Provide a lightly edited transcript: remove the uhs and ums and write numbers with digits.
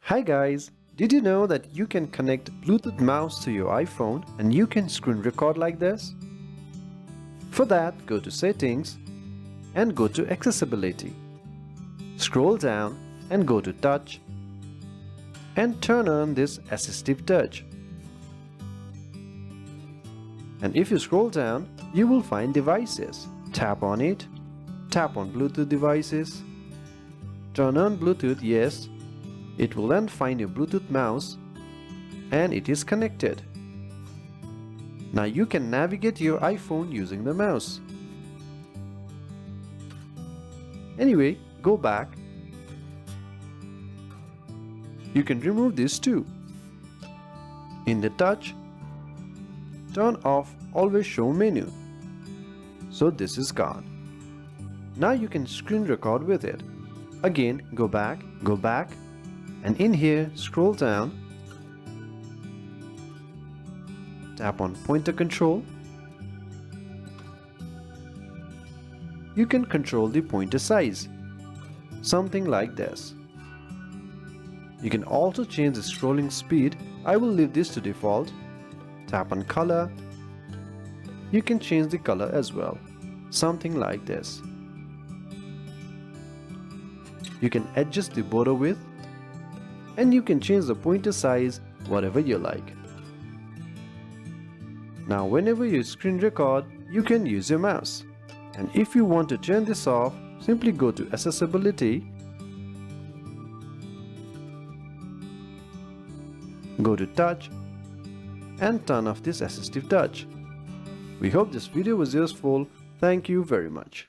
Hi guys! Did you know that you can connect Bluetooth mouse to your iPhone and you can screen record like this? For that, go to Settings and go to Accessibility. Scroll down and go to Touch and turn on this Assistive Touch. And if you scroll down, you will find Devices. Tap on it, tap on Bluetooth devices, turn on Bluetooth, yes. It will then find your Bluetooth mouse and it is connected. Now you can navigate your iPhone using the mouse. Anyway, go back. You can remove this too. In the touch, turn off Always Show menu. So this is gone. Now you can screen record with it. Again, go back, and in here scroll down, tap on pointer control. You can control the pointer size, something like this. You can also change the scrolling speed. I will leave this to default. Tap on color. You can change the color as well, something like this. You can adjust the border width and you can change the pointer size whatever you like. Now whenever you screen record, you can use your mouse. And if you want to turn this off, simply go to Accessibility, go to Touch and turn off this Assistive Touch. We hope this video was useful. Thank you very much.